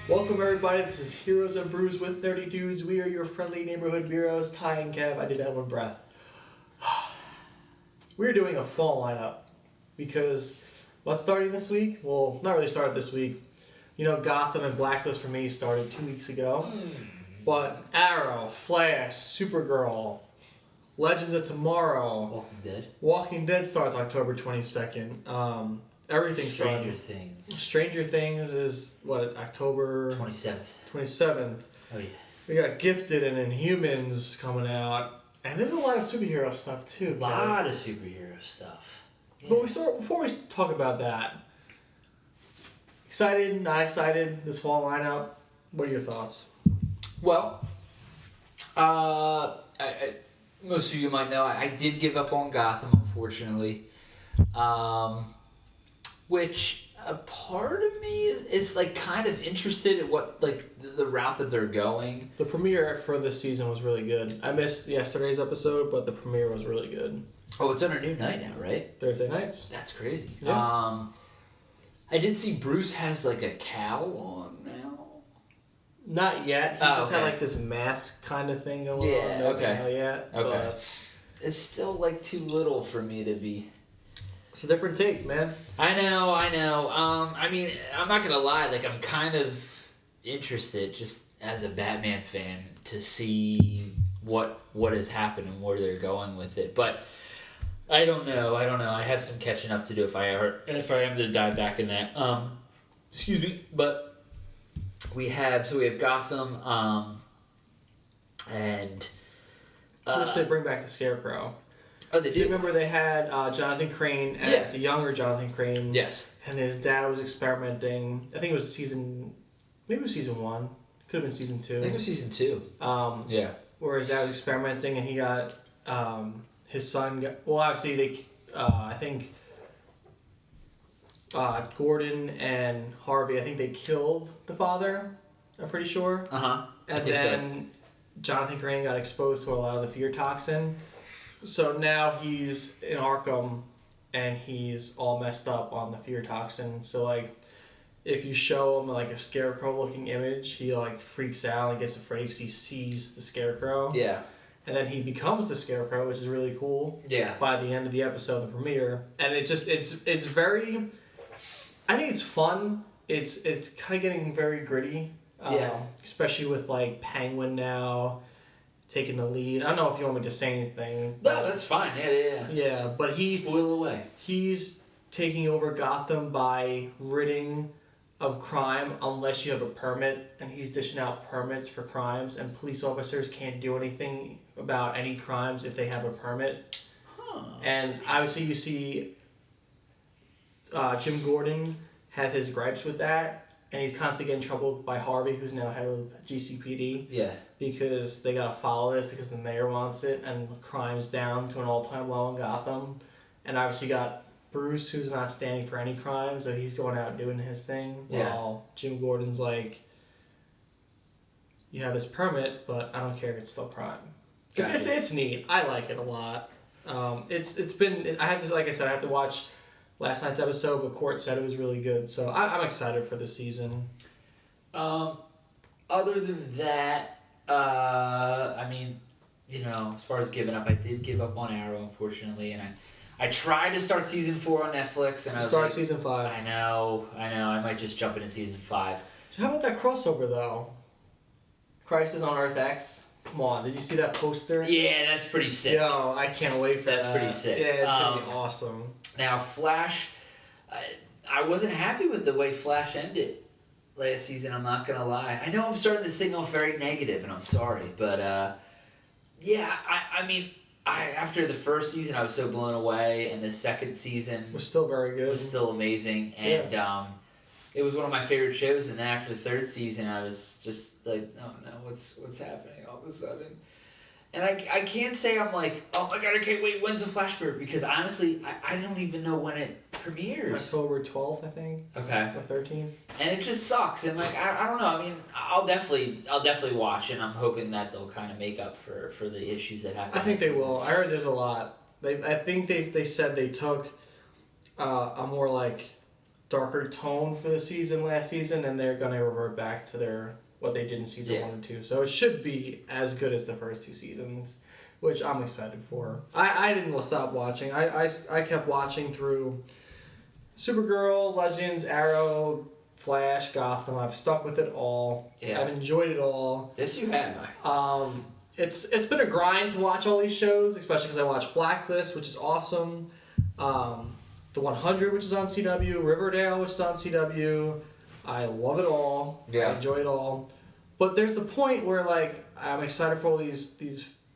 Welcome everybody, this is Heroes and Brews with 30 Dudes. We are your friendly neighborhood Beeroes Ty and Kev. I did that in one breath. We're doing a fall lineup because what's starting this week? Well, not really started this week. You know, Gotham and Blacklist for me started 2 weeks ago. But Arrow, Flash, Supergirl, Legends of Tomorrow, Walking Dead starts October 22nd. Everything Stranger started. Things. Stranger Things is what, October 27th. Oh yeah. We got Gifted and Inhumans coming out, and there's a lot of superhero stuff too. A lot of superhero stuff. Yeah. But before we talk about that, excited, not excited? This fall lineup. What are your thoughts? Well, most of you might know I did give up on Gotham, unfortunately. Which a part of me is like kind of interested in what like the route that they're going. The premiere for this season was really good. I missed yesterday's episode, but the premiere was really good. Oh, it's on a new night now, right? Thursday nights. That's crazy. Yeah. I did see Bruce has like a cowl on now. Not yet. He just had like this mask kind of thing going on. Yeah. Okay. Not yet. Okay. But it's still like too little for me to be. it's a different take, man. I know. I mean, I'm not gonna lie. Like, I'm kind of interested, just as a Batman fan, to see what has happened and where they're going with it. But I don't know. I have some catching up to do if I am to dive back in that. Excuse me. But we have Gotham. And Which they bring back the Scarecrow. Oh, they Do you do. remember they had Jonathan Crane as a younger Jonathan Crane? Yes. And his dad was experimenting. I think it was season 1. Could have been season 2. I think it was season 2. Yeah. Where his dad was experimenting and he got his son. Obviously I think Gordon and Harvey. I think they killed the father. I'm pretty sure. And then Jonathan Crane got exposed to a lot of the fear toxin. So now he's in Arkham, and he's all messed up on the fear toxin. So like, if you show him like a scarecrow-looking image, he like freaks out and gets afraid because he sees the scarecrow. Yeah. And then he becomes the scarecrow, which is really cool. Yeah. By the end of the episode, the premiere, and it's very. I think it's fun. It's kind of getting very gritty. Especially with like Penguin now taking the lead. I don't know if you want me to say anything. No, that's fine. Yeah. Yeah, but spoil away. He's taking over Gotham by ridding of crime unless you have a permit, and he's dishing out permits for crimes, and police officers can't do anything about any crimes if they have a permit. And obviously you see Jim Gordon have his gripes with that. And he's constantly getting in trouble by Harvey, who's now head of GCPD. Yeah. Because they gotta follow this because the mayor wants it, and crime's down to an all-time low in Gotham. And obviously you got Bruce, who's not standing for any crime, so he's going out doing his thing. Yeah. While Jim Gordon's like, you have this permit, but I don't care if it's still crime. It's neat. I like it a lot. It's been, I have to, like I said, I have to watch last night's episode, but Court said it was really good, so I'm excited for the season. Other than that, I mean, you know, as far as giving up, I did give up on Arrow, unfortunately, and I tried to start season 4 on Netflix, and I was like, season 5. I know, I might just jump into season 5. So how about that crossover though? Crisis on Earth X. Come on, did you see that poster? Yeah, that's pretty sick. Yo, I can't wait for that. That's pretty sick. Yeah, it's gonna be awesome. Now, Flash, I wasn't happy with the way Flash ended last season, I'm not going to lie. I know I'm starting this thing off very negative, and I'm sorry, but yeah, I mean, after the first season, I was so blown away, and the second season was still very good. Was still amazing, and it was one of my favorite shows, and then after the third season, I was just like, oh no, what's happening all of a sudden? And I can't say I'm like, oh my god, I can't wait, when's the Flash premiere? Because honestly, I don't even know when it premieres. October 12th, I think. Okay. Or 13th. And it just sucks. And like, I don't know. I mean, I'll definitely watch, and I'm hoping that they'll kind of make up for the issues that happened. I think they will. I heard there's a lot. I think they said they took a more like darker tone for the season last season, and they're gonna revert back to what they did in season 1 and 2. So it should be as good as the first 2 seasons, which I'm excited for. I didn't stop watching. I kept watching through Supergirl, Legends, Arrow, Flash, Gotham. I've stuck with it all. Yeah. I've enjoyed it all. Yes, you have. It's been a grind to watch all these shows, especially because I watched Blacklist, which is awesome. The 100, which is on CW. Riverdale, which is on CW. I love it all. Yeah. I enjoy it all. But there's the point where like I'm excited for all these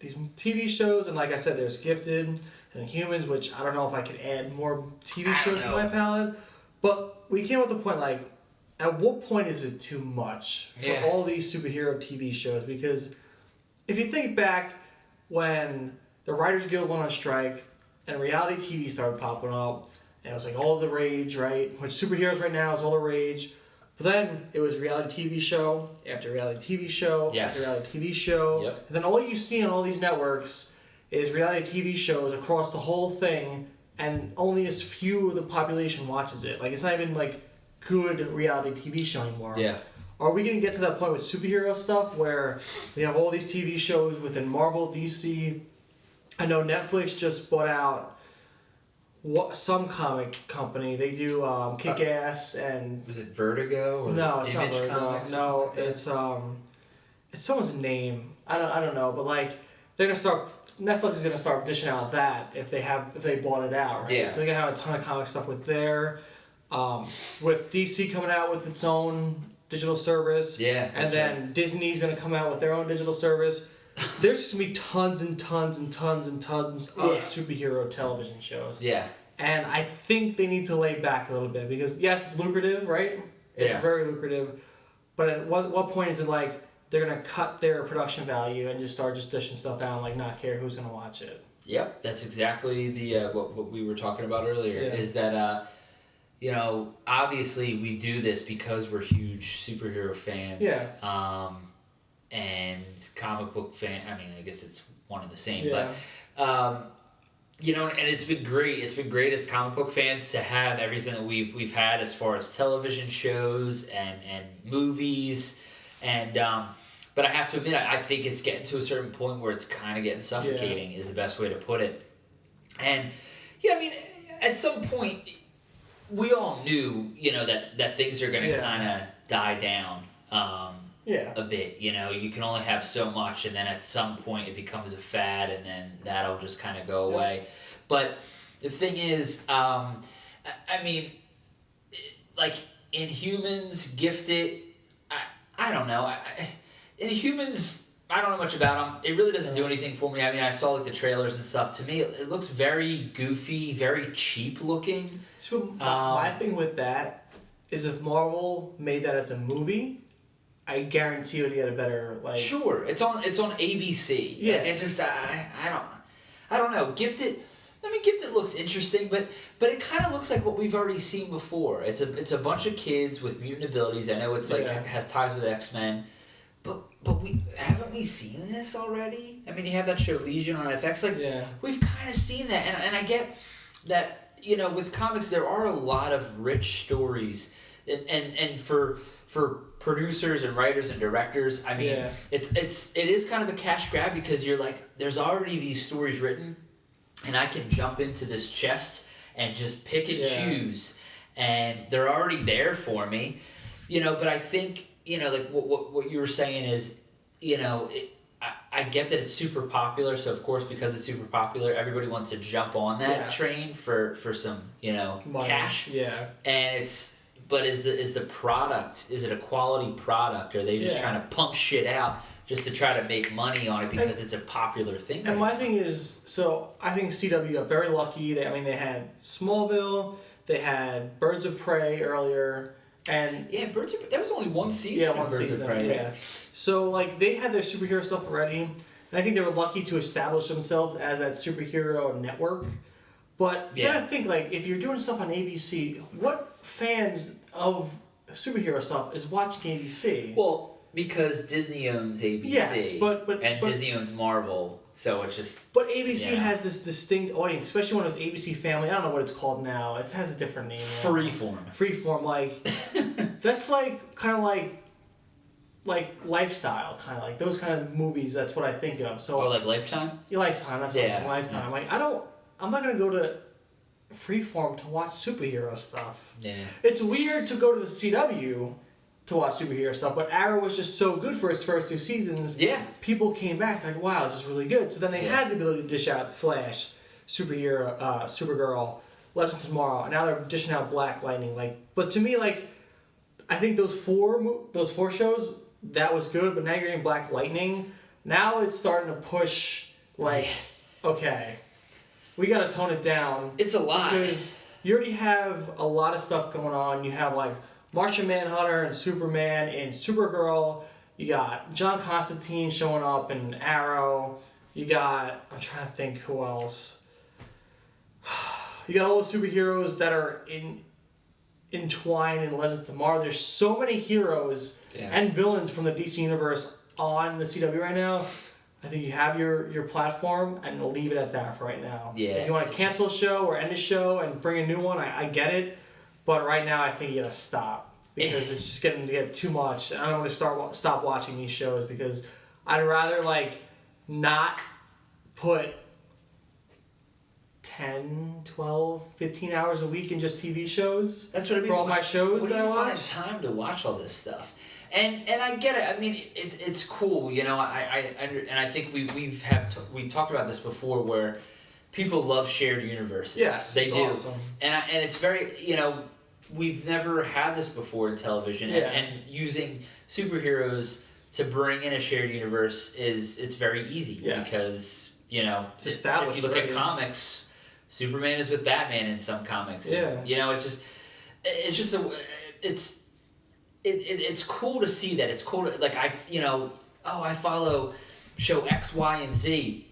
TV shows, and like I said, there's Gifted and Humans, which I don't know if I could add more TV shows to my palette. But we came with the point like, at what point is it too much for all these superhero TV shows? Because if you think back when the Writers Guild went on strike and reality TV started popping up, and it was like all the rage, right? Which superheroes right now is all the rage. But then it was reality TV show after reality TV show after reality TV show. Yep. And then all you see on all these networks is reality TV shows across the whole thing, and only as few of the population watches it. Like, it's not even like good reality TV show anymore. Yeah. Are we going to get to that point with superhero stuff where we have all these TV shows within Marvel, DC? I know Netflix just bought out some comic company. They do Kick-Ass and... Was it Vertigo? Or no, it's not Vertigo. No, it's someone's name. I don't know, but like Netflix is gonna start dishing out that if they bought it out, right? Yeah. So they're gonna have a ton of comic stuff with with DC coming out with its own digital service. Yeah. And then Disney's gonna come out with their own digital service. There's just going to be tons and tons and tons and tons of superhero television shows. Yeah. And I think they need to lay back a little bit because, yes, it's lucrative, right? It's very lucrative. But at what point is it like they're going to cut their production value and just start just dishing stuff out and like not care who's going to watch it? Yep. That's exactly the what we were talking about earlier is that, obviously we do this because we're huge superhero fans. Yeah. And comic book fan, I mean, I guess it's one and the same, but, and it's been great. It's been great as comic book fans to have everything that we've had as far as television shows and movies, and but I have to admit, I think it's getting to a certain point where it's kind of getting suffocating is the best way to put it. And, I mean, at some point, we all knew, that things are going to kind of die down. A bit, you can only have so much, and then at some point it becomes a fad, and then that'll just kind of go away. But the thing is, I mean, like in Humans, Gifted, I don't know. In Humans, I don't know much about them. It really doesn't do anything for me. I mean, I saw like the trailers and stuff. To me, it looks very goofy, very cheap looking. So my thing with that is if Marvel made that as a movie, I guarantee you would get a better like. Sure, it's on ABC. Yeah, like, it just I don't know. Gifted looks interesting, but it kind of looks like what we've already seen before. It's a bunch of kids with mutant abilities. I know it's like has ties with X-Men, but haven't we seen this already? I mean, you have that show Legion on FX. Like we've kind of seen that, and I get that with comics there are a lot of rich stories, and for producers and writers and directors, I mean, it is kind of a cash grab because you're like, there's already these stories written, and I can jump into this chest and just pick and choose, and they're already there for me, But I think like what you were saying is, I get that it's super popular, so of course because it's super popular, everybody wants to jump on that train for some money. Cash. Yeah, and it's. But is the product, is it a quality product? Or are they just trying to pump shit out just to try to make money on it because it's a popular thing? And my thing is, so I think CW got very lucky. They had Smallville, they had Birds of Prey earlier, and... Yeah, Birds of Prey, that was only one season of Birds of Prey. Yeah. So, like, they had their superhero stuff already, and I think they were lucky to establish themselves as that superhero network. But you gotta think, like, if you're doing stuff on ABC, what fans of superhero stuff is watching ABC? Well, because Disney owns ABC. Yes, but Disney owns Marvel. So it's just... But ABC has this distinct audience, especially when it was ABC Family. I don't know what it's called now. It has a different name. Freeform, like... That's like, kind of like lifestyle, kind of like those kind of movies. That's what I think of. So like Lifetime? Yeah, Lifetime. That's what Lifetime. Yeah. Like I'm not gonna go to Freeform to watch superhero stuff. Yeah. It's weird to go to the CW to watch superhero stuff, but Arrow was just so good for its first 2 seasons. Yeah. People came back like, wow, this is really good. So then they had the ability to dish out Flash, Superhero, Supergirl, Legends of Tomorrow, and now they're dishing out Black Lightning. Like, but to me, like, I think those four shows, that was good, but now you're getting Black Lightning. Now it's starting to push, like, okay, we got to tone it down. It's a lot. Because you already have a lot of stuff going on. You have, like, Martian Manhunter and Superman and Supergirl. You got John Constantine showing up in Arrow. You got, I'm trying to think who else. You got all the superheroes that are entwined in Legends of Tomorrow. There's so many heroes and villains from the DC universe on the CW right now. I think you have your platform, and leave it at that for right now. Yeah. If you want to cancel a show or end a show and bring a new one, I get it. But right now, I think you gotta stop because it's just getting to get too much. I don't want to stop watching these shows because I'd rather not put 10, 12, 15 hours a week in just TV shows. That's what I mean. For all my shows that I watch. Find time to watch all this stuff? And I get it. I mean, it's cool. You know, I think we talked about this before where people love shared universes. Yes, they do. Awesome. And it's very, we've never had this before in television. Yeah. And using superheroes to bring in a shared universe it's very easy. Yes. Because, it's established. If you look at comics, Superman is with Batman in some comics. Yeah. And, it's cool to see that. It's cool to, I follow show X, Y, and Z,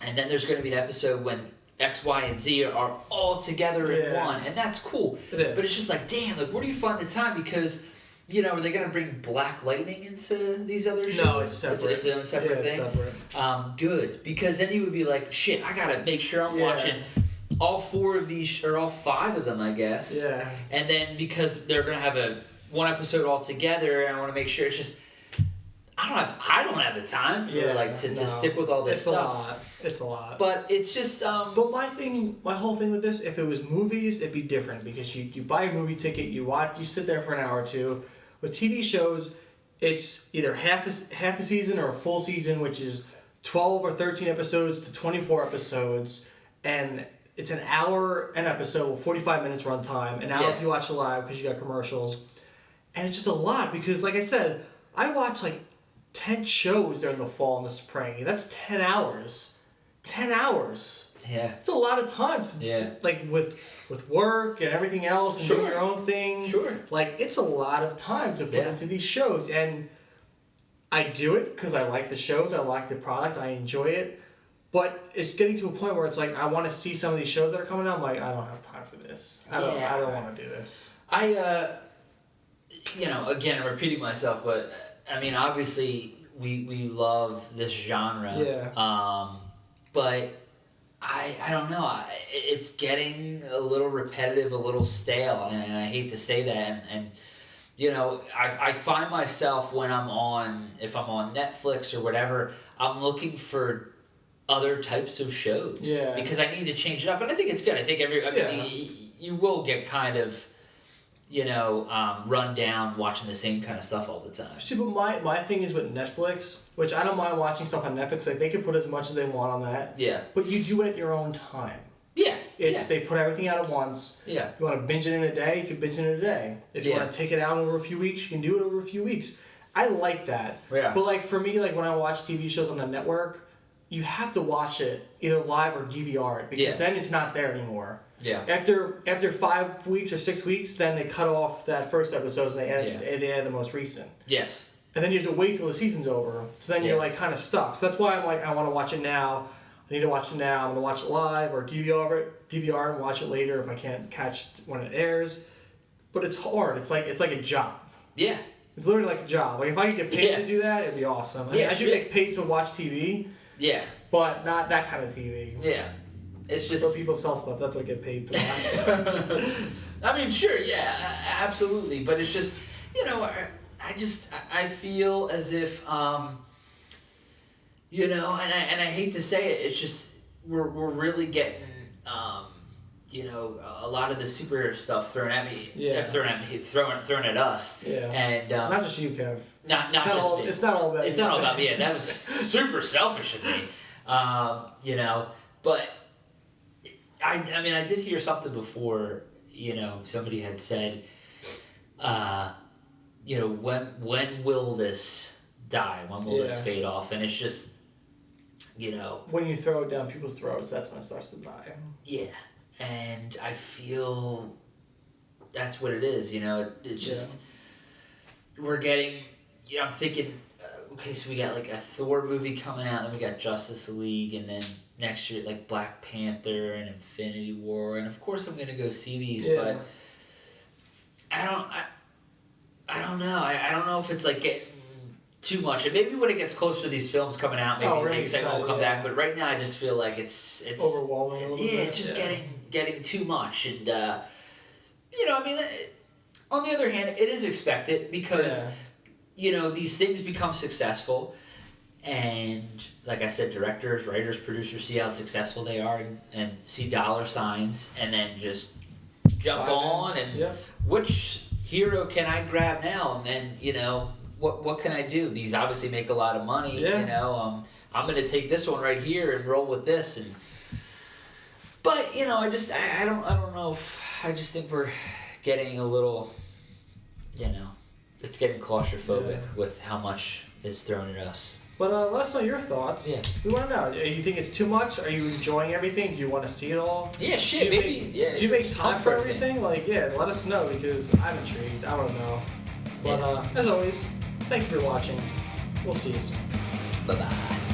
and then there's going to be an episode when X, Y, and Z are all together in one, and that's cool. It is. But it's just like, damn, where do you find the time? Because, are they going to bring Black Lightning into these other shows? No, it's separate. It's a separate thing? It's separate. Good. Because then you would be like, shit, I got to make sure I'm watching all 4 of these, or all 5 of them, I guess. Yeah. And then because they're going to have one episode all together, and I want to make sure it's just, I don't have the time for to stick with all this stuff. It's a lot. But it's just But my whole thing with this, if it was movies, it'd be different because you buy a movie ticket, you sit there for an hour or two. With TV shows, it's either half a season or a full season, which is 12 or 13 episodes to 24 episodes, and it's an hour an episode with 45 minutes runtime. An hour if you watch it live because you got commercials. And it's just a lot because, like I said, I watch 10 shows during the fall and the spring. That's 10 hours. 10 hours. Yeah. It's a lot of time. With work and everything else and doing your own thing. Sure. It's a lot of time to put into these shows. And I do it because I like the shows. I like the product. I enjoy it. But it's getting to a point where it's I want to see some of these shows that are coming out. I'm like, I don't have time for this. I don't want to do this. Again, I'm repeating myself, but I mean, obviously, we love this genre. Yeah. But I don't know. It's getting a little repetitive, a little stale, and I hate to say that. And I find myself when if I'm on Netflix or whatever, I'm looking for other types of shows. Yeah. Because I need to change it up, and I think it's good. I think you will get kind of run down watching the same kind of stuff all the time. See, but my thing is with Netflix, which I don't mind watching stuff on Netflix. They can put as much as they want on that. Yeah. But you do it at your own time. Yeah. They put everything out at once. Yeah. If you want to binge it in a day, you can binge it in a day. If you want to take it out over a few weeks, you can do it over a few weeks. I like that. Yeah. But for me, when I watch TV shows on the network, you have to watch it either live or DVR it because then it's not there anymore. Yeah. After 5 weeks or 6 weeks, then they cut off that first episode and they add the most recent. Yes. And then you have to wait till the season's over. So then you're kind of stuck. So that's why I'm I want to watch it now. I need to watch it now. I'm gonna watch it live or DVR and watch it later if I can't catch it when it airs. But it's hard. It's like a job. Yeah. It's literally like a job. If I could get paid to do that, it'd be awesome. I should get paid to watch TV. Yeah. but not that kind of TV. Yeah. It's just... So people sell stuff, that's what get paid to watch. I mean, sure, yeah, absolutely. But it's just, I feel as if, and I hate to say it, it's just, we're really getting, a lot of the super stuff thrown at me, thrown at us. Yeah. And not just you, Kev. Not just me. It's not all about you. It's not all about me. That was super selfish of me. But I did hear something before. Somebody had said, when will this die? When will this fade off? And it's just, when you throw it down people's throats, that's when it starts to die. Yeah. And I feel that's what it is, It's just, we're getting, I'm thinking, okay, so we got like a Thor movie coming out, then we got Justice League, and then next year, like Black Panther and Infinity War, and of course I'm going to go see these, but I don't know. I don't know if it's like getting too much. And maybe when it gets closer to these films coming out, maybe the excitement will come back. But right now, I just feel like it's overwhelming. A little bit. It's just getting too much. And on the other hand, it is expected because these things become successful, and like I said, directors, writers, producers see how successful they are and see dollar signs, and then just jump on and which hero can I grab now? And then what can I do? These obviously make a lot of money. I'm going to take this one right here and roll with this. But I don't know if I just think we're getting a little, it's getting claustrophobic with how much is thrown at us. But let us know your thoughts. Yeah. We want to know. Do you think it's too much? Are you enjoying everything? Do you want to see it all? Yeah, shit, maybe. Do you make time for everything? Let us know because I'm intrigued. I want to know. But as always, thank you for watching. We'll see you soon. Bye-bye.